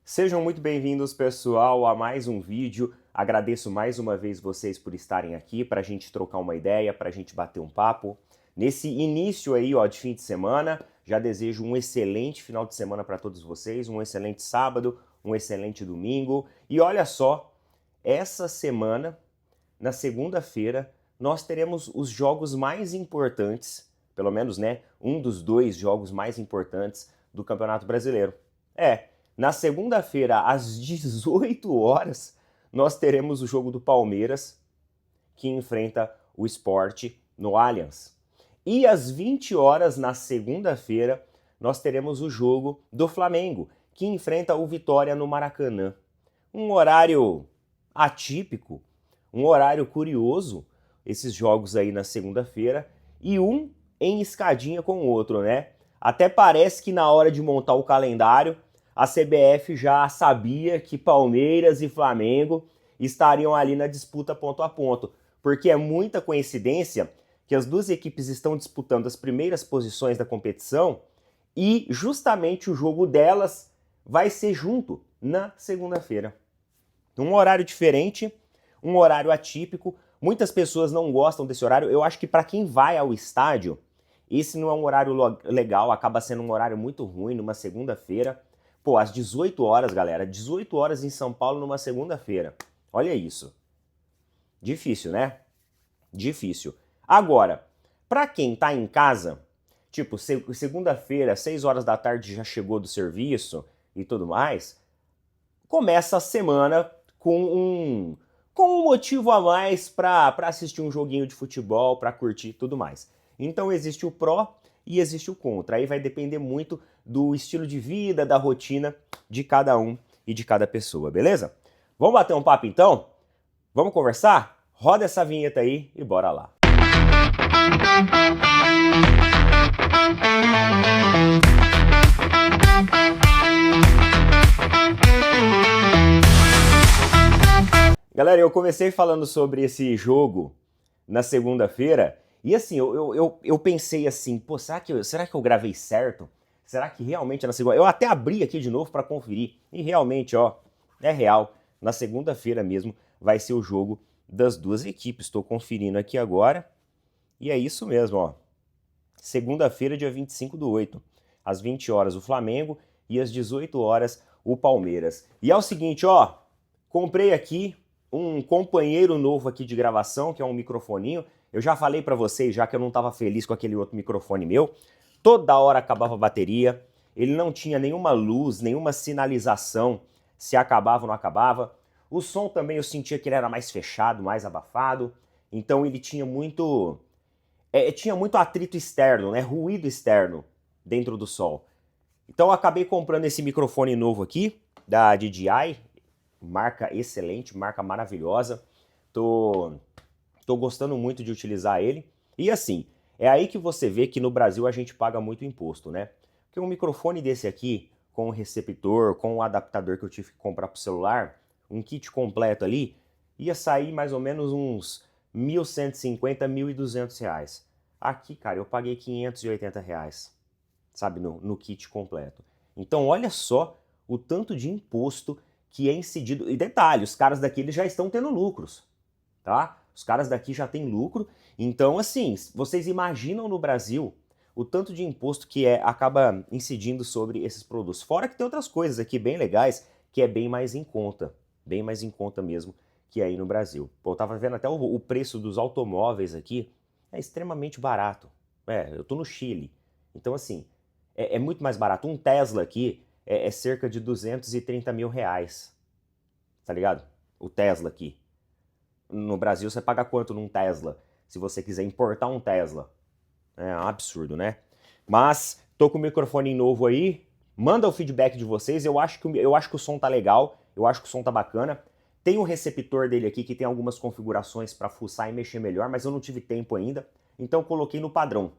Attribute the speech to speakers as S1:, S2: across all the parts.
S1: Sejam muito bem-vindos, pessoal, a mais um vídeo. Agradeço mais uma vez vocês por estarem aqui para a gente trocar uma ideia, para a gente bater um papo. Nesse início aí, ó, de fim de semana, já desejo um excelente final de semana para todos vocês, um excelente sábado, um excelente domingo. E olha só, essa semana, na segunda-feira, nós teremos os jogos mais importantes, pelo menos, né, um dos dois jogos mais importantes do Campeonato Brasileiro. Na segunda-feira, às 18 horas, nós teremos o jogo do Palmeiras, que enfrenta o Sport no Allianz. E às 20 horas, na segunda-feira, nós teremos o jogo do Flamengo, que enfrenta o Vitória no Maracanã. Um horário atípico, um horário curioso, esses jogos aí na segunda-feira, e um em escadinha com o outro, né? Até parece que na hora de montar o calendário, a CBF já sabia que Palmeiras e Flamengo estariam ali na disputa ponto a ponto, porque é muita coincidência que as duas equipes estão disputando as primeiras posições da competição e justamente o jogo delas vai ser junto na segunda-feira. Um horário diferente, um horário atípico. Muitas pessoas não gostam desse horário. Eu acho que para quem vai ao estádio, esse não é um horário legal, acaba sendo um horário muito ruim numa segunda-feira. Pô, às 18 horas, galera, 18 horas em São Paulo numa segunda-feira. Olha isso. Difícil, né? Difícil. Agora, pra quem tá em casa, tipo, segunda-feira, 6 horas da tarde já chegou do serviço e tudo mais, começa a semana com um motivo a mais pra assistir um joguinho de futebol, pra curtir e tudo mais. Então existe o pró e existe o contra. Aí vai depender muito do estilo de vida, da rotina de cada um e de cada pessoa, beleza? Vamos bater um papo então? Vamos conversar? Roda essa vinheta aí e bora lá. Galera, eu comecei falando sobre esse jogo na segunda-feira e assim, eu pensei assim, pô, será que eu gravei certo? Será que realmente é na segunda? Eu até abri aqui de novo para conferir e realmente, ó, é real. Na segunda-feira mesmo vai ser o jogo das duas equipes. Estou conferindo aqui agora e é isso mesmo, ó. Segunda-feira, dia 25/8, às 20 horas o Flamengo e às 18 horas o Palmeiras. E é o seguinte, ó, comprei aqui um companheiro novo aqui de gravação, que é um microfoninho. Eu já falei pra vocês já que eu não tava feliz com aquele outro microfone meu. Toda hora acabava a bateria, ele não tinha nenhuma luz, nenhuma sinalização se acabava ou não acabava. O som também eu sentia que ele era mais fechado, mais abafado. Então ele tinha muito atrito externo, né? Ruído externo dentro do som. Então eu acabei comprando esse microfone novo aqui, da DJI, marca excelente, marca maravilhosa. Tô gostando muito de utilizar ele. E assim, é aí que você vê que no Brasil a gente paga muito imposto, né? Porque um microfone desse aqui, com o receptor, com o adaptador que eu tive que comprar pro celular, um kit completo ali, ia sair mais ou menos uns R$ 1.150, R$ 1.200. Aqui, cara, eu paguei R$ 580, sabe, no kit completo. Então olha só o tanto de imposto que é incidido. E detalhe, os caras daqui eles já estão tendo lucros, tá? Os caras daqui já têm lucro. Então, assim, vocês imaginam no Brasil o tanto de imposto que acaba incidindo sobre esses produtos. Fora que tem outras coisas aqui bem legais, que é bem mais em conta mesmo que aí no Brasil. Pô, eu tava vendo até o preço dos automóveis aqui, é extremamente barato. Eu tô no Chile, então assim, é muito mais barato. Um Tesla aqui é cerca de R$ 230 mil, tá ligado? O Tesla aqui. No Brasil você paga quanto num Tesla? Se você quiser importar um Tesla. É um absurdo, né? Mas tô com o microfone novo aí. Manda o feedback de vocês. Eu acho que o som tá legal. Eu acho que o som tá bacana. Tem um receptor dele aqui que tem algumas configurações para fuçar e mexer melhor, mas eu não tive tempo ainda. Então coloquei no padrão,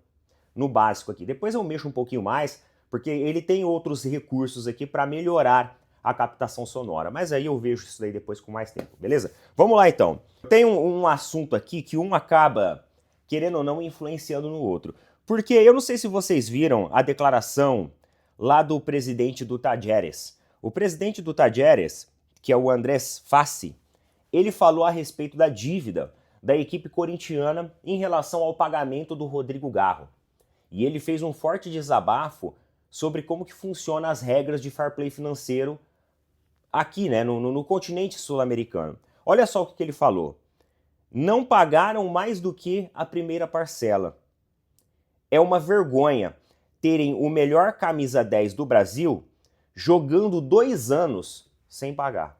S1: no básico aqui. Depois eu mexo um pouquinho mais, porque ele tem outros recursos aqui para melhorar a captação sonora. Mas aí eu vejo isso daí depois com mais tempo, beleza? Vamos lá então. Tem um assunto aqui que um acaba, querendo ou não, influenciando no outro. Porque eu não sei se vocês viram a declaração lá do presidente do Tajeres, O presidente do Talleres, que é o Andrés Fassi, ele falou a respeito da dívida da equipe corintiana em relação ao pagamento do Rodrigo Garro. E ele fez um forte desabafo sobre como que funcionam as regras de fair play financeiro aqui, né, no continente sul-americano. Olha só o que ele falou. Não pagaram mais do que a primeira parcela. É uma vergonha terem o melhor camisa 10 do Brasil jogando 2 anos sem pagar.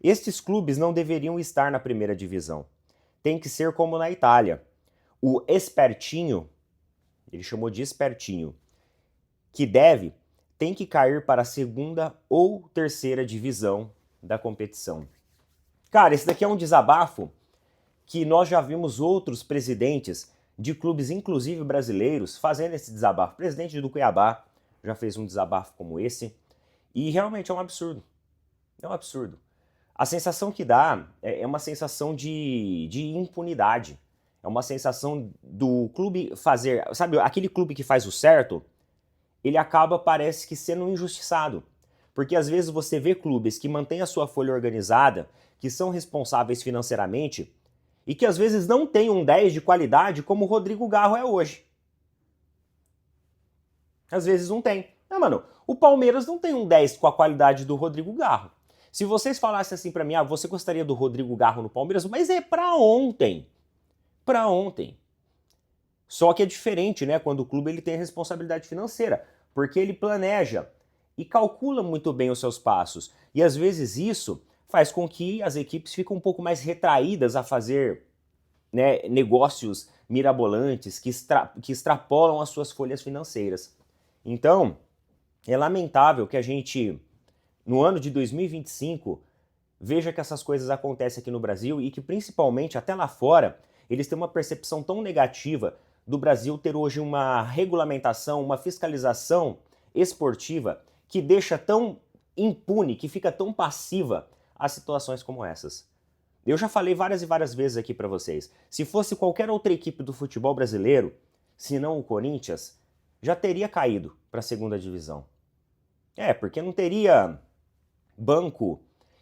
S1: Estes clubes não deveriam estar na primeira divisão. Tem que ser como na Itália. O espertinho, ele chamou de espertinho, que tem que cair para a segunda ou terceira divisão da competição. Cara, esse daqui é um desabafo que nós já vimos outros presidentes de clubes, inclusive brasileiros, fazendo esse desabafo. O presidente do Cuiabá já fez um desabafo como esse, e realmente é um absurdo. É um absurdo. A sensação que dá é uma sensação de impunidade. É uma sensação do clube fazer... Sabe, aquele clube que faz o certo, ele acaba, parece que, sendo injustiçado. Porque às vezes você vê clubes que mantêm a sua folha organizada, que são responsáveis financeiramente, e que às vezes não tem um 10 de qualidade como o Rodrigo Garro é hoje. Às vezes não tem. Não, mano, o Palmeiras não tem um 10 com a qualidade do Rodrigo Garro. Se vocês falassem assim pra mim, você gostaria do Rodrigo Garro no Palmeiras? Mas é pra ontem. Pra ontem. Só que é diferente, né, quando o clube ele tem responsabilidade financeira, porque ele planeja e calcula muito bem os seus passos. E às vezes isso faz com que as equipes fiquem um pouco mais retraídas a fazer, né, negócios mirabolantes que extrapolam as suas folhas financeiras. Então, é lamentável que a gente, no ano de 2025, veja que essas coisas acontecem aqui no Brasil e que, principalmente, até lá fora, eles têm uma percepção tão negativa do Brasil ter hoje uma regulamentação, uma fiscalização esportiva que deixa tão impune, que fica tão passiva a situações como essas. Eu já falei várias e várias vezes aqui para vocês, se fosse qualquer outra equipe do futebol brasileiro, se não o Corinthians, já teria caído para a segunda divisão. Porque não teria banco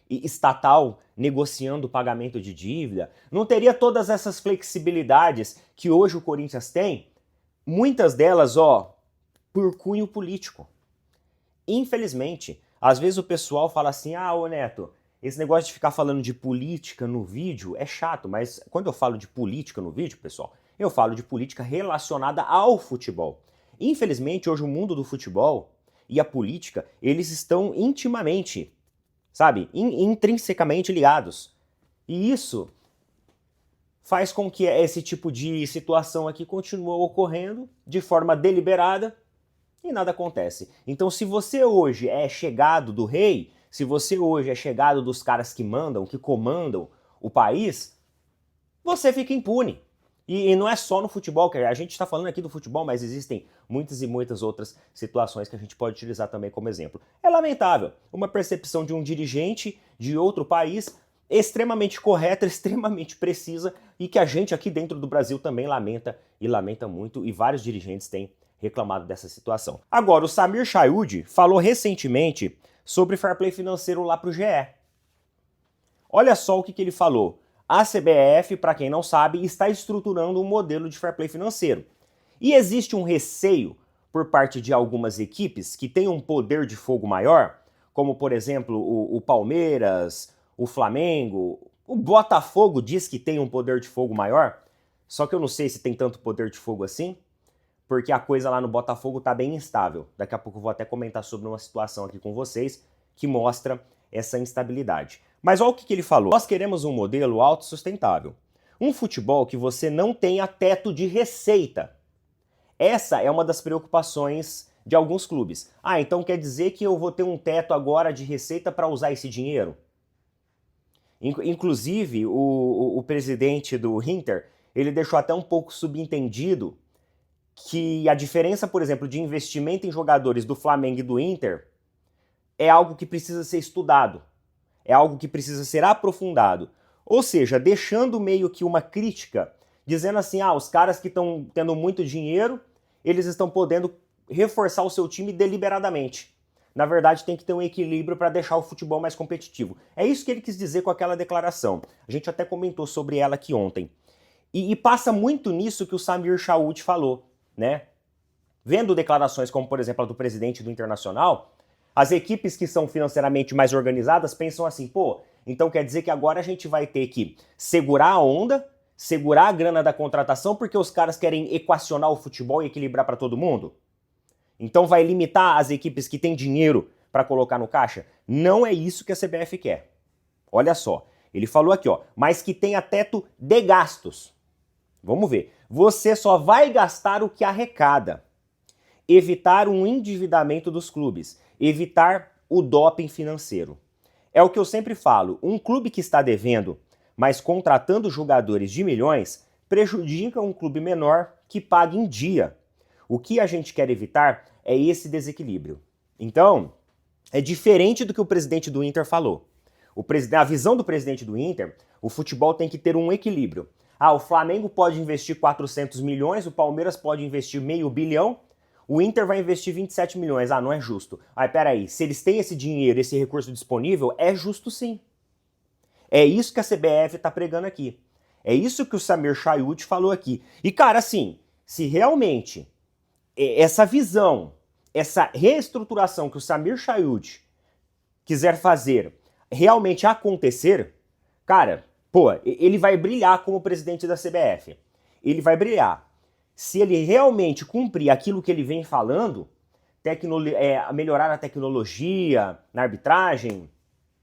S1: estatal negociando o pagamento de dívida, não teria todas essas flexibilidades que hoje o Corinthians tem, muitas delas, por cunho político. Infelizmente, às vezes o pessoal fala assim, ô Neto, esse negócio de ficar falando de política no vídeo é chato, mas quando eu falo de política no vídeo, pessoal, eu falo de política relacionada ao futebol. Infelizmente, hoje o mundo do futebol e a política, eles estão intimamente, sabe, intrinsecamente ligados. E isso faz com que esse tipo de situação aqui continue ocorrendo de forma deliberada e nada acontece. Então, se você hoje é chegado do rei, se você hoje é chegado dos caras que mandam, que comandam o país, você fica impune. E não é só no futebol, que a gente está falando aqui do futebol, mas existem muitas e muitas outras situações que a gente pode utilizar também como exemplo. É lamentável uma percepção de um dirigente de outro país extremamente correta, extremamente precisa e que a gente aqui dentro do Brasil também lamenta e lamenta muito, e vários dirigentes têm reclamado dessa situação. Agora, o Samir Chayud falou recentemente sobre fair play financeiro lá para o GE. Olha só o que ele falou. A CBF, para quem não sabe, está estruturando um modelo de fair play financeiro. E existe um receio por parte de algumas equipes que têm um poder de fogo maior, como, por exemplo, o Palmeiras, o Flamengo, o Botafogo diz que tem um poder de fogo maior, só que eu não sei se tem tanto poder de fogo assim, porque a coisa lá no Botafogo está bem instável. Daqui a pouco eu vou até comentar sobre uma situação aqui com vocês que mostra essa instabilidade. Mas olha o que ele falou. Nós queremos um modelo autossustentável. Um futebol que você não tenha teto de receita. Essa é uma das preocupações de alguns clubes. Então quer dizer que eu vou ter um teto agora de receita para usar esse dinheiro? Inclusive, o presidente do Inter, ele deixou até um pouco subentendido que a diferença, por exemplo, de investimento em jogadores do Flamengo e do Inter é algo que precisa ser estudado. É algo que precisa ser aprofundado. Ou seja, deixando meio que uma crítica, dizendo assim, os caras que estão tendo muito dinheiro, eles estão podendo reforçar o seu time deliberadamente. Na verdade, tem que ter um equilíbrio para deixar o futebol mais competitivo. É isso que ele quis dizer com aquela declaração. A gente até comentou sobre ela aqui ontem. E passa muito nisso que o Samir Chauti falou, né? Vendo declarações como, por exemplo, a do presidente do Internacional, as equipes que são financeiramente mais organizadas pensam assim, pô, então quer dizer que agora a gente vai ter que segurar a onda, segurar a grana da contratação porque os caras querem equacionar o futebol e equilibrar para todo mundo? Então vai limitar as equipes que têm dinheiro para colocar no caixa? Não é isso que a CBF quer. Olha só, ele falou aqui, ó, mas que tenha teto de gastos. Vamos ver. Você só vai gastar o que arrecada. Evitar um endividamento dos clubes. Evitar o doping financeiro. É o que eu sempre falo, um clube que está devendo, mas contratando jogadores de milhões, prejudica um clube menor que paga em dia. O que a gente quer evitar é esse desequilíbrio. Então, é diferente do que o presidente do Inter falou. A visão do presidente do Inter, o futebol tem que ter um equilíbrio. O Flamengo pode investir 400 milhões, o Palmeiras pode investir meio bilhão, o Inter vai investir 27 milhões. Não é justo. Peraí, se eles têm esse dinheiro, esse recurso disponível, é justo sim. É isso que a CBF tá pregando aqui. É isso que o Samir Chauti falou aqui. E cara, assim, se realmente essa visão, essa reestruturação que o Samir Chauti quiser fazer realmente acontecer, cara, pô, ele vai brilhar como presidente da CBF. Ele vai brilhar. Se ele realmente cumprir aquilo que ele vem falando, melhorar a tecnologia na arbitragem,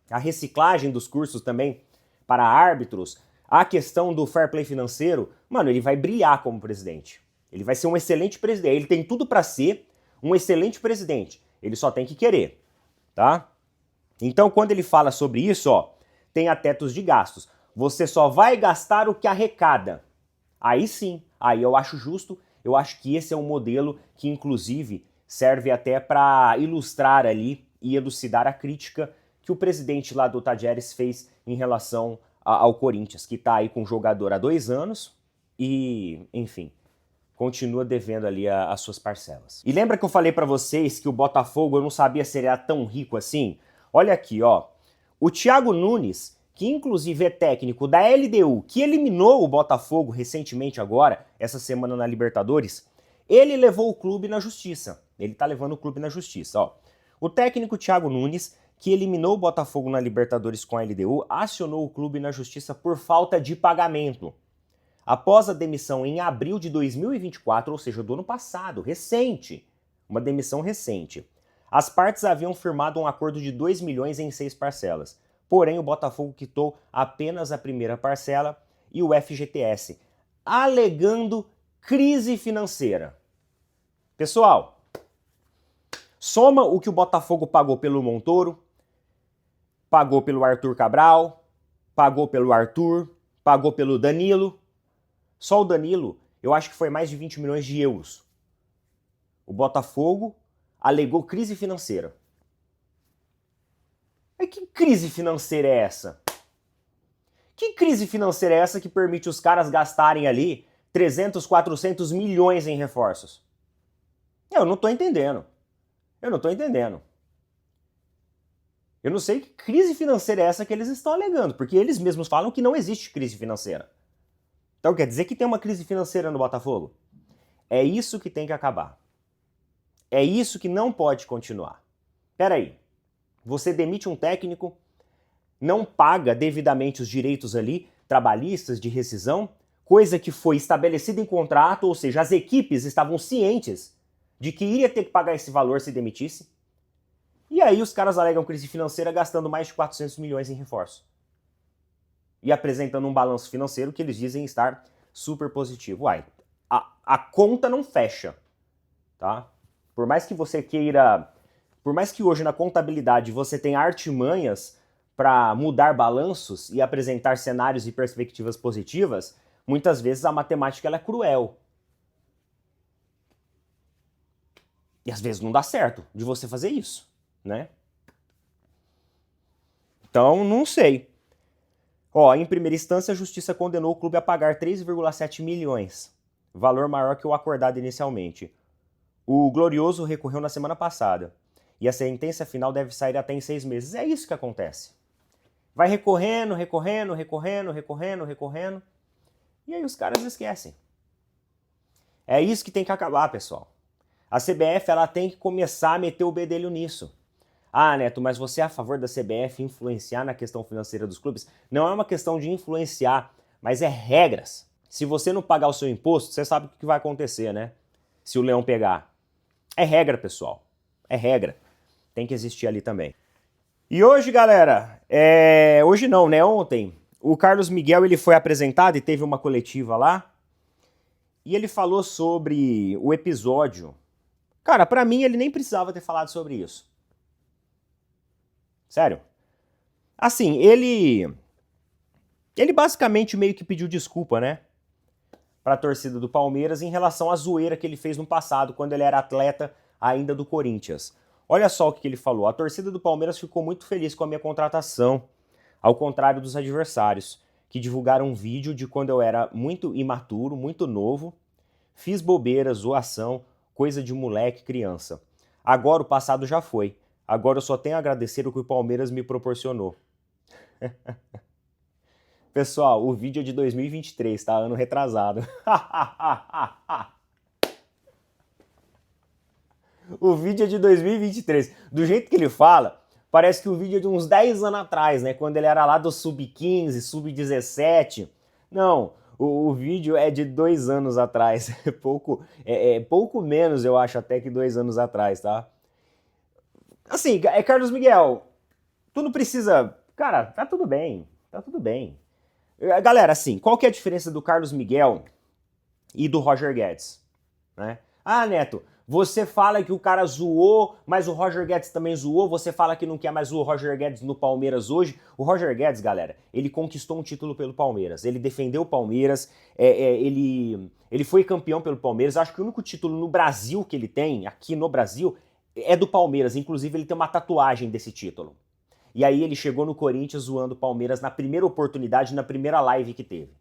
S1: a reciclagem dos cursos também para árbitros, a questão do fair play financeiro, mano, ele vai brilhar como presidente. Ele vai ser um excelente presidente. Ele tem tudo para ser um excelente presidente. Ele só tem que querer, tá? Então, quando ele fala sobre isso, ó, tenha tetos de gastos. Você só vai gastar o que arrecada. Aí sim, aí eu acho justo, eu acho que esse é um modelo que, inclusive, serve até para ilustrar ali e elucidar a crítica que o presidente lá do Tajeres fez em relação ao Corinthians, que tá aí com o jogador há 2 anos e, enfim, continua devendo ali as suas parcelas. E lembra que eu falei para vocês que o Botafogo, eu não sabia se ele era tão rico assim? Olha aqui, ó, o Thiago Nunes, que inclusive é técnico da LDU, que eliminou o Botafogo recentemente agora, essa semana na Libertadores, ele levou o clube na justiça. Ele tá levando o clube na justiça, ó. O técnico Thiago Nunes, que eliminou o Botafogo na Libertadores com a LDU, acionou o clube na justiça por falta de pagamento. Após a demissão em abril de 2024, ou seja, do ano passado, recente, uma demissão recente, as partes haviam firmado um acordo de 2 milhões em 6 parcelas. Porém, o Botafogo quitou apenas a primeira parcela e o FGTS, alegando crise financeira. Pessoal, soma o que o Botafogo pagou pelo Montoro, pagou pelo Arthur Cabral, pagou pelo Arthur, pagou pelo Danilo. Só o Danilo, eu acho que foi mais de 20 milhões de euros. O Botafogo alegou crise financeira. Mas que crise financeira é essa? Que crise financeira é essa que permite os caras gastarem ali 300, 400 milhões em reforços? Eu não tô entendendo. Eu não tô entendendo. Eu não sei que crise financeira é essa que eles estão alegando, porque eles mesmos falam que não existe crise financeira. Então quer dizer que tem uma crise financeira no Botafogo? É isso que tem que acabar. É isso que não pode continuar. Peraí. Você demite um técnico, não paga devidamente os direitos ali, trabalhistas de rescisão, coisa que foi estabelecida em contrato, ou seja, as equipes estavam cientes de que iria ter que pagar esse valor se demitisse. E aí os caras alegam crise financeira gastando mais de 400 milhões em reforço. E apresentando um balanço financeiro que eles dizem estar super positivo. A conta não fecha, tá? Por mais que você queira... Por mais que hoje na contabilidade você tenha artimanhas para mudar balanços e apresentar cenários e perspectivas positivas, muitas vezes a matemática ela é cruel. E às vezes não dá certo de você fazer isso, né? Então, não sei. Ó, em primeira instância, a justiça condenou o clube a pagar 3,7 milhões, valor maior que o acordado inicialmente. O Glorioso recorreu na semana passada. e a sentença final deve sair até em 6 meses. É isso que acontece. Vai recorrendo, recorrendo, recorrendo, recorrendo, recorrendo, e aí os caras esquecem. É isso que tem que acabar, pessoal. A CBF ela tem que começar a meter o bedelho nisso. Ah, Neto, mas você é a favor da CBF influenciar na questão financeira dos clubes? Não é uma questão de influenciar, mas é regras. Se você não pagar o seu imposto, você sabe o que vai acontecer, né? Se o leão pegar. É regra, pessoal. É regra. Tem que existir ali também. E hoje, galera, hoje não, né? Ontem, o Carlos Miguel ele foi apresentado e teve uma coletiva lá. E ele falou sobre o episódio. Cara, pra mim ele nem precisava ter falado sobre isso. Sério. Assim, ele basicamente meio que pediu desculpa, né? Pra torcida do Palmeiras em relação à zoeira que ele fez no passado, quando ele era atleta ainda do Corinthians. Olha só o que ele falou. A torcida do Palmeiras ficou muito feliz com a minha contratação, ao contrário dos adversários, que divulgaram um vídeo de quando eu era muito imaturo, muito novo, fiz bobeira, zoação, coisa de moleque, criança. Agora o passado já foi. Agora eu só tenho a agradecer o que o Palmeiras me proporcionou. Pessoal, o vídeo é de 2023, tá? Ano retrasado. O vídeo é de 2023. Do jeito que ele fala, parece que o vídeo é de uns 10 anos atrás, né? Quando ele era lá do Sub-15, Sub-17. Não, o vídeo é de 2 anos atrás. Pouco menos, eu acho, até que 2 anos atrás, tá? Assim, Carlos Miguel, tu não precisa... Cara, tá tudo bem, tá tudo bem. Galera, assim, qual que é a diferença do Carlos Miguel e do Roger Guedes? Né? Ah, Neto, você fala que o cara zoou, mas o Roger Guedes também zoou, você fala que não quer mais o Roger Guedes no Palmeiras hoje. O Roger Guedes, galera, ele conquistou um título pelo Palmeiras, ele defendeu o Palmeiras, ele foi campeão pelo Palmeiras. Acho que o único título no Brasil que ele tem, aqui no Brasil, é do Palmeiras. Inclusive ele tem uma tatuagem desse título. E aí ele chegou no Corinthians zoando o Palmeiras na primeira oportunidade, na primeira live que teve.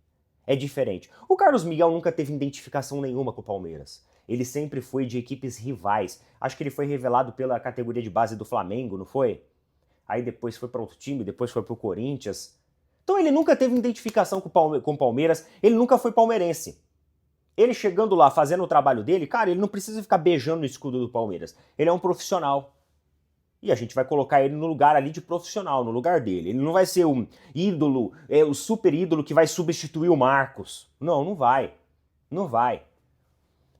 S1: É diferente. O Carlos Miguel nunca teve identificação nenhuma com o Palmeiras. Ele sempre foi de equipes rivais. Acho que ele foi revelado pela categoria de base do Flamengo, não foi? Aí depois foi para outro time, depois foi pro Corinthians. Então ele nunca teve identificação com o Palmeiras, ele nunca foi palmeirense. Ele chegando lá, fazendo o trabalho dele, cara, ele não precisa ficar beijando o escudo do Palmeiras. Ele é um profissional. E a gente vai colocar ele no lugar ali de profissional, no lugar dele. Ele não vai ser um ídolo, o super ídolo que vai substituir o Marcos. Não, não vai. Não vai.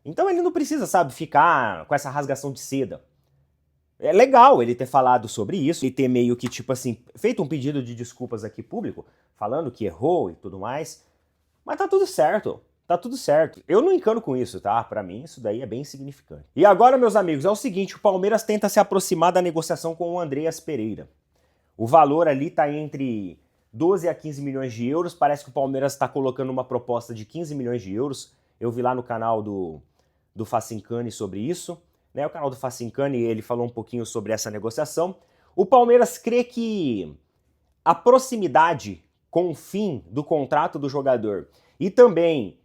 S1: Então ele não precisa, sabe, ficar com essa rasgação de seda. É legal ele ter falado sobre isso e ter meio que, tipo assim, feito um pedido de desculpas aqui público, falando que errou e tudo mais. Mas tá tudo certo. Tá tudo certo. Eu não encano com isso, tá? Pra mim, isso daí é bem insignificante. E agora, meus amigos, é o seguinte, o Palmeiras tenta se aproximar da negociação com o Andreas Pereira. O valor ali tá entre 12 a 15 milhões de euros. Parece que o Palmeiras está colocando uma proposta de 15 milhões de euros. Eu vi lá no canal do Facincani sobre isso. Né? O canal do Facincani, ele falou um pouquinho sobre essa negociação. O Palmeiras crê que a proximidade com o fim do contrato do jogador e também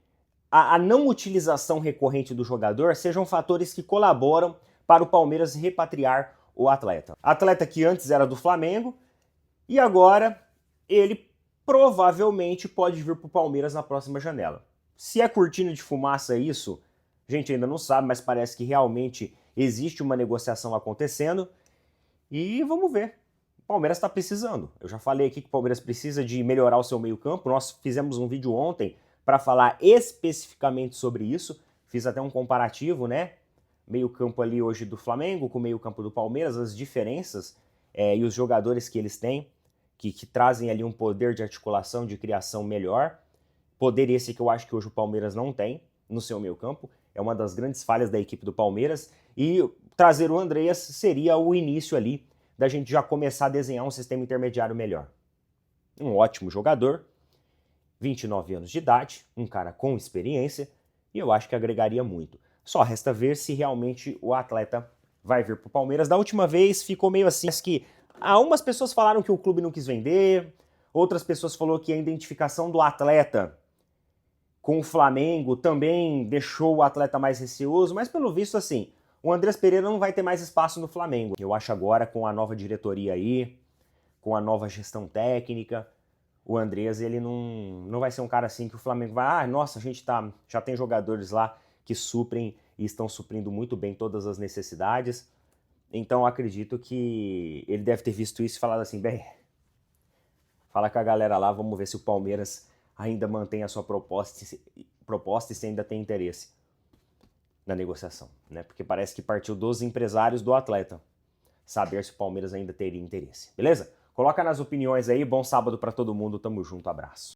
S1: a não utilização recorrente do jogador sejam fatores que colaboram para o Palmeiras repatriar o atleta. Atleta que antes era do Flamengo e agora ele provavelmente pode vir para o Palmeiras na próxima janela. Se é cortina de fumaça isso, a gente ainda não sabe, mas parece que realmente existe uma negociação acontecendo e vamos ver. O Palmeiras está precisando. Eu já falei aqui que o Palmeiras precisa de melhorar o seu meio-campo. Nós fizemos um vídeo ontem para falar especificamente sobre isso. Fiz até um comparativo, né? Meio-campo ali hoje do Flamengo com o meio-campo do Palmeiras, as diferenças e os jogadores que eles têm, que trazem ali um poder de articulação, de criação melhor. Poder esse que eu acho que hoje o Palmeiras não tem no seu meio-campo. É uma das grandes falhas da equipe do Palmeiras. E trazer o Andreas seria o início ali da gente já começar a desenhar um sistema intermediário melhor. Um ótimo jogador, 29 anos de idade, um cara com experiência, e eu acho que agregaria muito. Só resta ver se realmente o atleta vai vir para o Palmeiras. Da última vez ficou meio assim, que umas pessoas falaram que o clube não quis vender, outras pessoas falaram que a identificação do atleta com o Flamengo também deixou o atleta mais receoso, mas pelo visto assim, O Andrés Pereira não vai ter mais espaço no Flamengo. Eu acho agora, com a nova diretoria aí, com a nova gestão técnica, o Andrés, ele não vai ser um cara assim que o Flamengo vai, nossa, a gente já tem jogadores lá que suprem e estão suprindo muito bem todas as necessidades. Então eu acredito que ele deve ter visto isso e falado assim, bem, fala com a galera lá, vamos ver se o Palmeiras ainda mantém a sua proposta e se ainda tem interesse na negociação, né? Porque parece que partiu dos empresários do atleta saber se o Palmeiras ainda teria interesse, beleza? Coloca nas opiniões aí, bom sábado pra todo mundo, tamo junto, abraço.